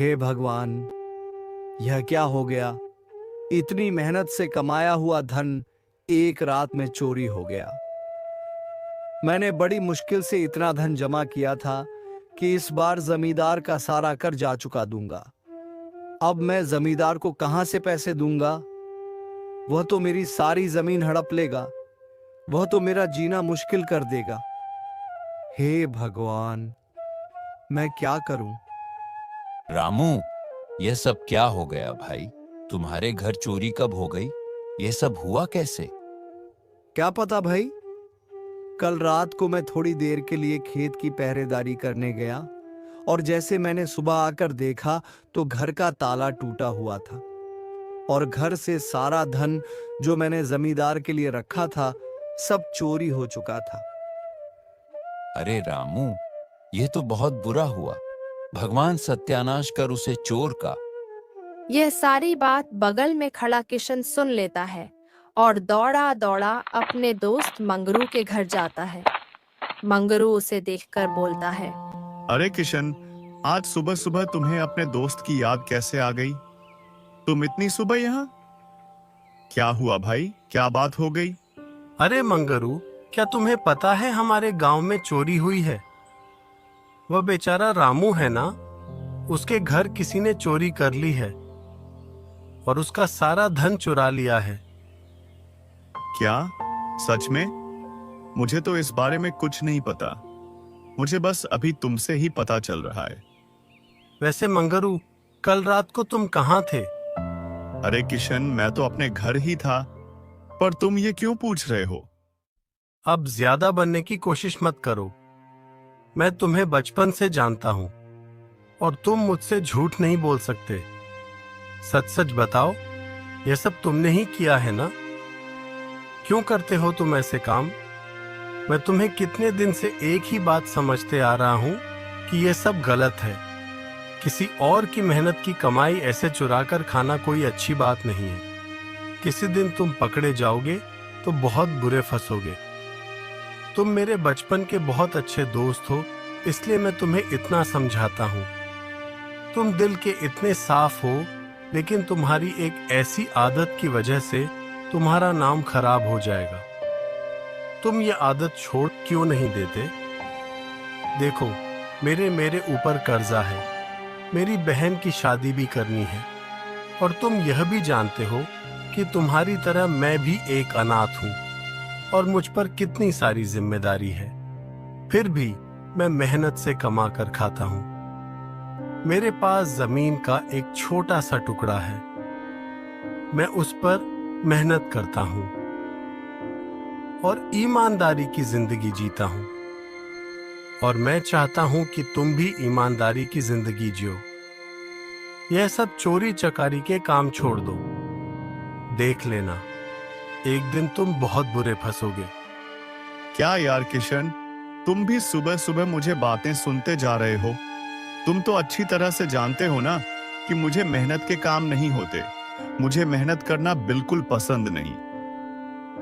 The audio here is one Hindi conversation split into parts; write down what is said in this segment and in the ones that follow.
हे भगवान, यह क्या हो गया? इतनी मेहनत से कमाया हुआ धन एक रात में चोरी हो गया। मैंने बड़ी मुश्किल से इतना धन जमा किया था कि इस बार जमींदार का सारा कर्जा चुका दूंगा। अब मैं जमींदार को कहां से पैसे दूंगा? वह तो मेरी सारी जमीन हड़प लेगा। वह तो मेरा जीना मुश्किल कर देगा। हे भगवान, मैं क्या करूं? रामू, यह सब क्या हो गया भाई? तुम्हारे घर चोरी कब हो गई? यह सब हुआ कैसे? क्या पता भाई। कल रात को मैं थोड़ी देर के लिए खेत की पहरेदारी करने गया और जैसे मैंने सुबह आकर देखा तो घर का ताला टूटा हुआ था और घर से सारा धन जो मैंने जमींदार के लिए रखा था सब चोरी हो चुका था। अरे रामू, यह तो बहुत बुरा हुआ। भगवान सत्यानाश कर उसे चोर का। यह सारी बात बगल में खड़ा किशन सुन लेता है और दौड़ा दौड़ा अपने दोस्त मंगरू के घर जाता है। मंगरू उसे देखकर बोलता है, अरे किशन, आज सुबह सुबह तुम्हें अपने दोस्त की याद कैसे आ गई? तुम इतनी सुबह यहाँ? क्या हुआ भाई, क्या बात हो गई? अरे मंगरू, क्या तुम्हें पता है हमारे गांव में चोरी हुई है? वह बेचारा रामू है ना, उसके घर किसी ने चोरी कर ली है और उसका सारा धन चुरा लिया है। क्या सच में? मुझे तो इस बारे में कुछ नहीं पता। मुझे बस अभी तुमसे ही पता चल रहा है। वैसे मंगरू, कल रात को तुम कहाँ थे? अरे किशन, मैं तो अपने घर ही था, पर तुम ये क्यों पूछ रहे हो? अब ज्यादा बनने की कोशिश मत करो। मैं तुम्हें बचपन से जानता हूं और तुम मुझसे झूठ नहीं बोल सकते। सच सच बताओ, यह सब तुमने ही किया है ना? क्यों करते हो तुम ऐसे काम? मैं तुम्हें कितने दिन से एक ही बात समझते आ रहा हूं कि यह सब गलत है। किसी और की मेहनत की कमाई ऐसे चुरा कर खाना कोई अच्छी बात नहीं है। किसी दिन तुम पकड़े जाओगे तो बहुत बुरे फंसोगे। तुम मेरे बचपन के बहुत अच्छे दोस्त हो, इसलिए मैं तुम्हें इतना समझाता हूँ। तुम दिल के इतने साफ हो, लेकिन तुम्हारी एक ऐसी आदत की वजह से तुम्हारा नाम खराब हो जाएगा। तुम ये आदत छोड़ क्यों नहीं देते? देखो, मेरे ऊपर कर्जा है, मेरी बहन की शादी भी करनी है और तुम यह भी जानते हो कि तुम्हारी तरह मैं भी एक अनाथ हूँ और मुझ पर कितनी सारी जिम्मेदारी है। फिर भी मैं मेहनत से कमा कर खाता हूँ। मेरे पास जमीन का एक छोटा सा टुकड़ा है। मैं उस पर मेहनत करता हूँ और ईमानदारी की जिंदगी जीता हूँ और मैं चाहता हूँ कि तुम भी ईमानदारी की जिंदगी जियो। यह सब चोरी चकारी के काम छोड़ दो। देख लेना, एक दिन तुम बहुत बुरे फंसोगे। क्या यार किशन, तुम भी सुबह सुबह मुझे बातें सुनते जा रहे हो? तुम तो अच्छी तरह से जानते हो ना कि मुझे मेहनत के काम नहीं होते। मुझे मेहनत करना बिल्कुल पसंद नहीं।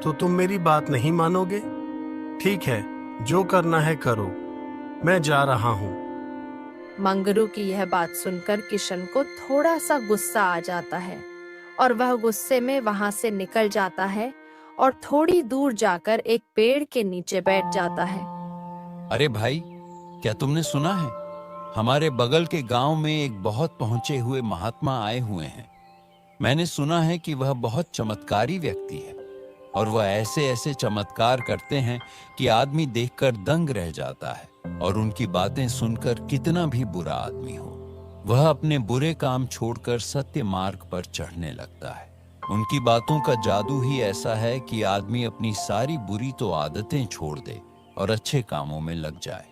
तो तुम मेरी बात नहीं मानोगे? ठीक है, जो करना है करो, मैं जा रहा हूँ। मंगरू की यह बात सुनकर किशन को थोड़ा सा गुस्सा आ जाता है और वह गुस्से में वहां से निकल जाता है और थोड़ी दूर जाकर एक पेड़ के नीचे बैठ जाता है। अरे भाई, क्या तुमने सुना है? हमारे बगल के गांव में एक बहुत पहुंचे हुए महात्मा आए हुए हैं। मैंने सुना है कि वह बहुत चमत्कारी व्यक्ति है और वह ऐसे ऐसे चमत्कार करते हैं कि आदमी देखकर दंग रह जाता है। और उनकी बातें सुनकर कितना भी बुरा आदमी हो, वह अपने बुरे काम छोड़कर सत्य मार्ग पर चढ़ने लगता है। उनकी बातों का जादू ही ऐसा है कि आदमी अपनी सारी बुरी तो आदतें छोड़ दे और अच्छे कामों में लग जाए।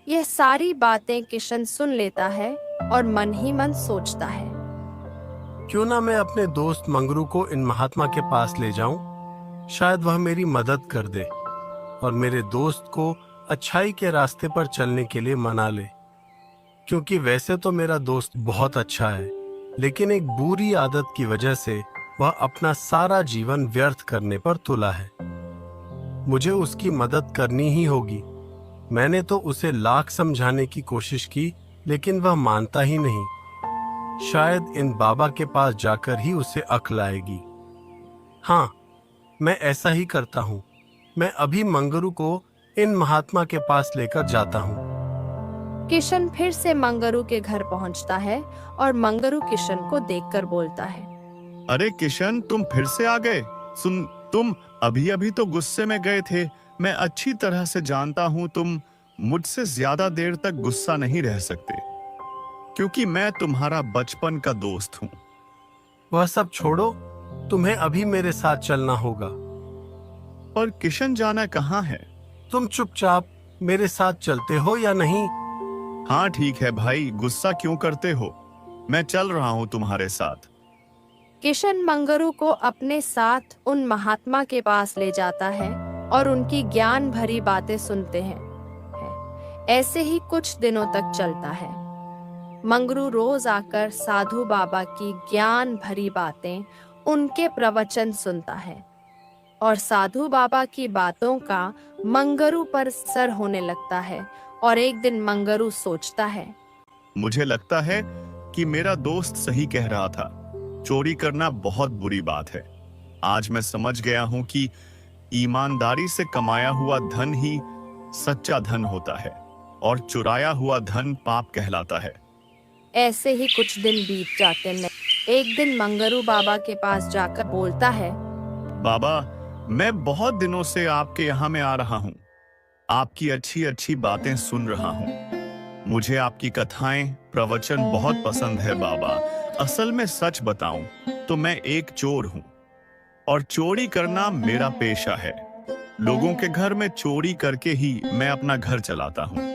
यह सारी बातें किशन सुन लेता है और मन ही मन सोचता है, क्यों ना मैं अपने दोस्त मंगरू को इन महात्मा के पास ले जाऊं? शायद वह मेरी मदद कर दे और मेरे दोस्त को अच्छाई के रास्ते पर चलने के लिए मना ले। क्योंकि वैसे तो मेरा दोस्त बहुत अच्छा है, लेकिन एक बुरी आदत की वजह से वह अपना सारा जीवन व्यर्थ करने पर तुला है। मुझे उसकी मदद करनी ही होगी। मैंने तो उसे लाख समझाने की कोशिश की, लेकिन वह मानता ही नहीं। शायद इन बाबा के पास जाकर ही उसे अक्ल आएगी। हाँ, मैं ऐसा ही करता हूँ। मैं अभी मंगरू को इन महात्मा के पास लेकर जाता हूँ। किशन फिर से मंगरू के घर पहुंचता है और मंगरू किशन को देखकर बोलता है, अरे किशन, तुम फिर से आ गए। सुन, तुम अभी अभी तो गुस्से में गए थे। मैं अच्छी तरह से जानता हूं तुम मुझसे ज्यादा देर तक गुस्सा नहीं रह सकते, क्योंकि मैं तुम्हारा बचपन का दोस्त हूं। वह सब छोड़ो, तुम्हें अभी मेरे साथ चलना होगा। पर किशन, जाना कहाँ है? तुम चुपचाप मेरे साथ चलते हो या नहीं? हाँ ठीक है भाई, गुस्सा क्यों करते हो? मैं चल रहा हूं तुम्हारे साथ। किशन मंगरू को अपने साथ उन महात्मा के पास ले जाता है और उनकी ज्ञान भरी बातें सुनते हैं। ऐसे ही कुछ दिनों तक चलता है। मंगरू रोज आकर साधु बाबा की ज्ञान भरी बातें, उनके प्रवचन सुनता है और साधु बाबा की बातों का मंगरू पर असर होने लगता है। और एक दिन मंगरू सोचता है, मुझे लगता है कि मेरा दोस्त सही कह रहा था। चोरी करना बहुत बुरी बात है। आज मैं समझ गया हूं कि ईमानदारी से कमाया हुआ धन ही सच्चा धन होता है और चुराया हुआ धन पाप कहलाता है। ऐसे ही कुछ दिन बीत जाते हैं। एक दिन मंगरू बाबा के पास जाकर बोलता है, बाबा, मैं बहुत दिनों से आपके यहाँ में आ रहा हूँ। आपकी अच्छी अच्छी बातें सुन रहा हूँ। मुझे आपकी कथाएं, प्रवचन बहुत पसंद है बाबा। असल में सच बताऊं तो मैं एक चोर हूँ और चोरी करना मेरा पेशा है। लोगों के घर में चोरी करके ही मैं अपना घर चलाता हूँ।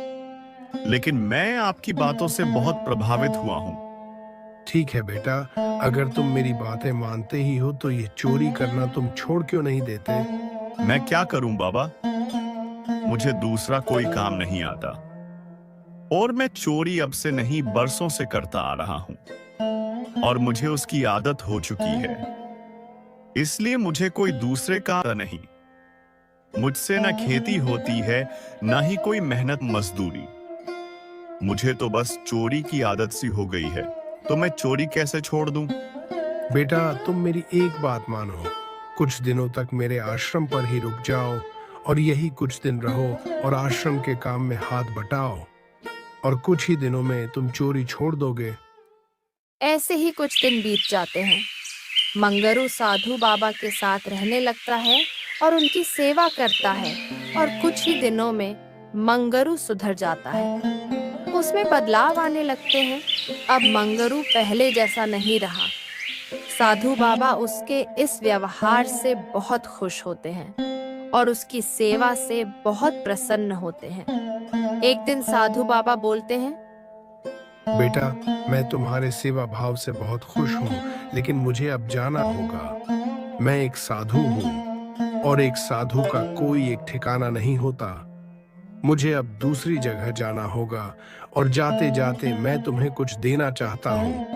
लेकिन मैं आपकी बातों से बहुत प्रभावित हुआ हूँ। ठीक है बेटा, अगर तुम मेरी बातें मानते ही हो तो ये चोरी करना तुम छोड़ क्यों नहीं देते? मैं क्या करूं बाबा? मुझे दूसरा कोई काम नहीं आता और मैं चोरी अब से नहीं, बरसों से करता आ रहा हूं और मुझे उसकी आदत हो चुकी है। इसलिए मुझे कोई दूसरे काम नहीं। मुझसे ना खेती होती है, ना ही कोई मेहनत मजदूरी। मुझे तो बस चोरी की आदत सी हो गई है, तो मैं चोरी कैसे छोड़ दूं? बेटा, तुम मेरी एक बात मानो। कुछ दिनों तक मेरे आश्रम पर ही रुक जाओ और यही कुछ दिन रहो और आश्रम के काम में हाथ बटाओ और कुछ ही दिनों में तुम चोरी छोड़ दोगे। ऐसे ही कुछ दिन बीत जाते हैं। मंगरू साधु बाबा के साथ रहने लगता है और उनकी सेवा करता है और कुछ ही दिनों में मंगरू सुधर जाता है। उसमें बदलाव आने लगते हैं। अब मंगरू पहले जैसा नहीं रहा। साधु बाबा उसके इस व्यवहार से बहुत खुश होते हैं और उसकी सेवा से बहुत प्रसन्न होते हैं। एक दिन साधु बाबा बोलते हैं, बेटा, मैं तुम्हारे सेवा भाव से बहुत खुश हूँ, लेकिन मुझे अब जाना होगा। मैं एक साधु हूँ और एक साधु का कोई एक ठिकाना नहीं होता। मुझे अब दूसरी जगह जाना होगा और जाते जाते मैं तुम्हें कुछ देना चाहता हूँ।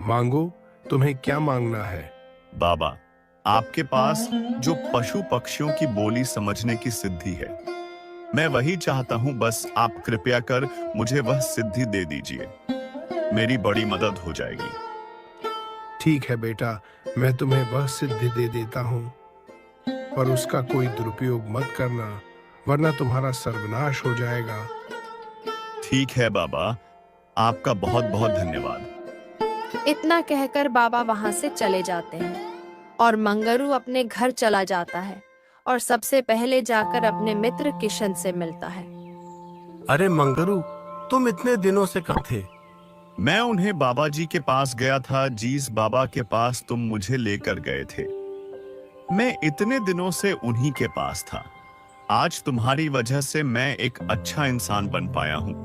मांगो, तुम्हें क्या मांगना है? बाबा, आपके पास जो पशु पक्षियों की बोली समझने की सिद्धि है, मैं वही चाहता हूं। बस आप कृपया कर मुझे वह सिद्धि दे दीजिए। मेरी बड़ी मदद हो जाएगी। ठीक है बेटा, मैं तुम्हें वह सिद्धि दे देता हूँ, पर उसका कोई दुरुपयोग मत करना, वरना तुम्हारा सर्वनाश हो जाएगा। ठीक है बाबा, आपका बहुत बहुत धन्यवाद। इतना कहकर बाबा वहां से चले जाते हैं और मंगरू अपने घर चला जाता है और सबसे पहले जाकर अपने मित्र किशन से मिलता है। अरे मंगरू, तुम इतने दिनों से कहाँ थे? मैं उन्हें बाबा जी के पास गया था। जिस बाबा के पास तुम मुझे लेकर गए थे, मैं इतने दिनों से उन्हीं के पास था। आज तुम्हारी वजह से मैं एक अच्छा इंसान बन पाया हूँ।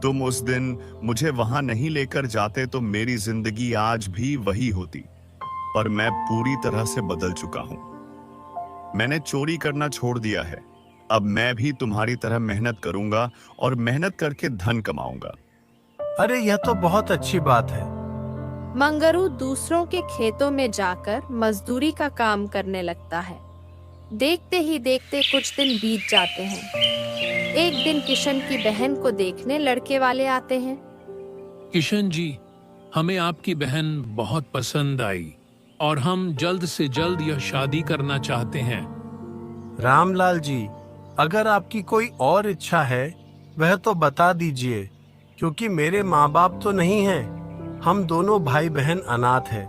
तुम उस दिन मुझे वहां नहीं लेकर जाते तो मेरी जिंदगी आज भी वही होती, पर मैं पूरी तरह से बदल चुका हूं। मैंने चोरी करना छोड़ दिया है। अब मैं भी तुम्हारी तरह मेहनत करूंगा और मेहनत करके धन कमाऊंगा। अरे यह तो बहुत अच्छी बात है। मंगरू दूसरों के खेतों में जाकर मजदूरी का काम करने लगता है देखते ही देखते कुछ दिन बीत जाते हैं। एक दिन किशन की बहन को देखने लड़के वाले आते हैं। किशन जी, हमें आपकी बहन बहुत पसंद आई और हम जल्द से जल्द यह शादी करना चाहते हैं। रामलाल जी, अगर आपकी कोई और इच्छा है वह तो बता दीजिए, क्योंकि मेरे माँ बाप तो नहीं हैं। हम दोनों भाई बहन अनाथ हैं।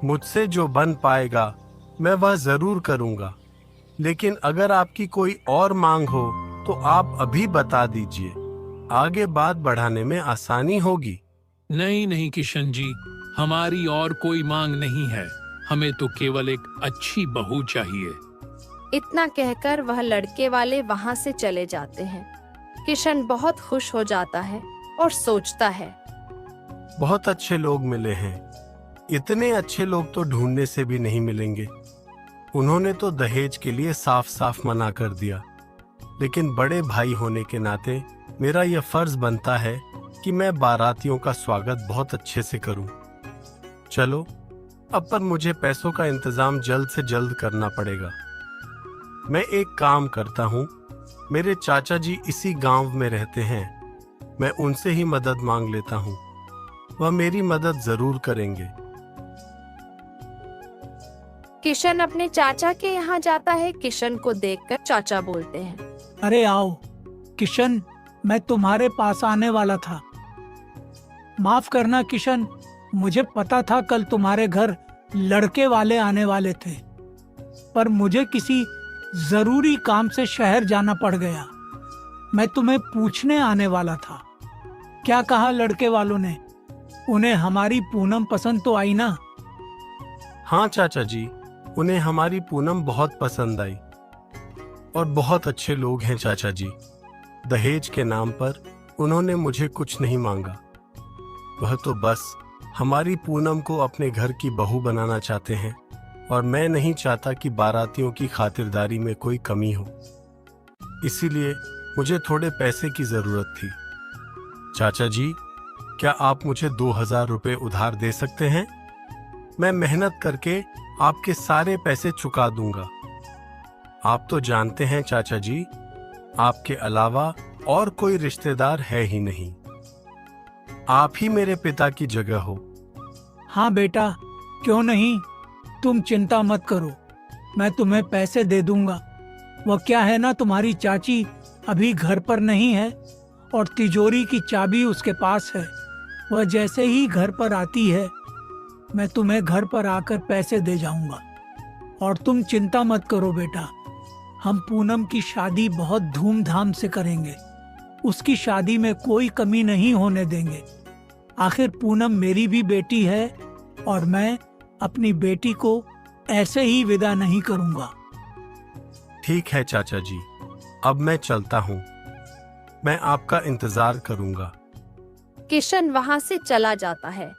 मुझसे जो बन पाएगा मैं वह जरूर करूँगा, लेकिन अगर आपकी कोई और मांग हो तो आप अभी बता दीजिए, आगे बात बढ़ाने में आसानी होगी। नहीं नहीं किशन जी, हमारी और कोई मांग नहीं है। हमें तो केवल एक अच्छी बहू चाहिए। इतना कहकर वह लड़के वाले वहां से चले जाते हैं। किशन बहुत खुश हो जाता है और सोचता है, बहुत अच्छे लोग मिले हैं। इतने अच्छे लोग तो ढूंढने से भी नहीं मिलेंगे। उन्होंने तो दहेज के लिए साफ साफ मना कर दिया, लेकिन बड़े भाई होने के नाते मेरा यह फर्ज बनता है कि मैं बारातियों का स्वागत बहुत अच्छे से करूं। चलो, अब पर मुझे पैसों का इंतजाम जल्द से जल्द करना पड़ेगा। मैं एक काम करता हूं, मेरे चाचा जी इसी गांव में रहते हैं। मैं उनसे ही मदद मांग लेता हूं, वह मेरी मदद जरूर करेंगे। किशन अपने चाचा के यहाँ जाता है। किशन को देखकर चाचा बोलते हैं, अरे आओ किशन, मैं तुम्हारे पास आने वाला था। माफ करना किशन, मुझे पता था कल तुम्हारे घर लड़के वाले आने वाले थे, पर मुझे किसी जरूरी काम से शहर जाना पड़ गया। मैं तुम्हें पूछने आने वाला था। क्या कहा लड़के वालों ने? उन्हें हमारी पूनम पसंद तो आई ना? हाँ चाचा जी, उन्हें हमारी पूनम बहुत पसंद आई और बहुत अच्छे लोग हैं चाचा जी। दहेज के नाम पर उन्होंने मुझे कुछ नहीं मांगा। वह तो बस हमारी पूनम को अपने घर की बहू बनाना चाहते हैं, और मैं नहीं चाहता कि बारातियों की खातिरदारी में कोई कमी हो। इसीलिए मुझे थोड़े पैसे की जरूरत थी। चाचा जी, क्या आप मुझे 2000 रुपए उधार दे सकते हैं? मैं मेहनत करके आपके सारे पैसे चुका दूंगा। आप तो जानते हैं चाचा जी, आपके अलावा और कोई रिश्तेदार है ही नहीं। आप ही मेरे पिता की जगह हो। हाँ बेटा, क्यों नहीं, तुम चिंता मत करो, मैं तुम्हें पैसे दे दूंगा। वह क्या है ना, तुम्हारी चाची अभी घर पर नहीं है और तिजोरी की चाबी उसके पास है। वह जैसे ही घर पर आती है मैं तुम्हें घर पर आकर पैसे दे जाऊंगा। और तुम चिंता मत करो बेटा, हम पूनम की शादी बहुत धूमधाम से करेंगे। उसकी शादी में कोई कमी नहीं होने देंगे। आखिर पूनम मेरी भी बेटी है और मैं अपनी बेटी को ऐसे ही विदा नहीं करूंगा। ठीक है चाचा जी, अब मैं चलता हूँ। मैं आपका इंतजार करूंगा। किशन वहां से चला जाता है।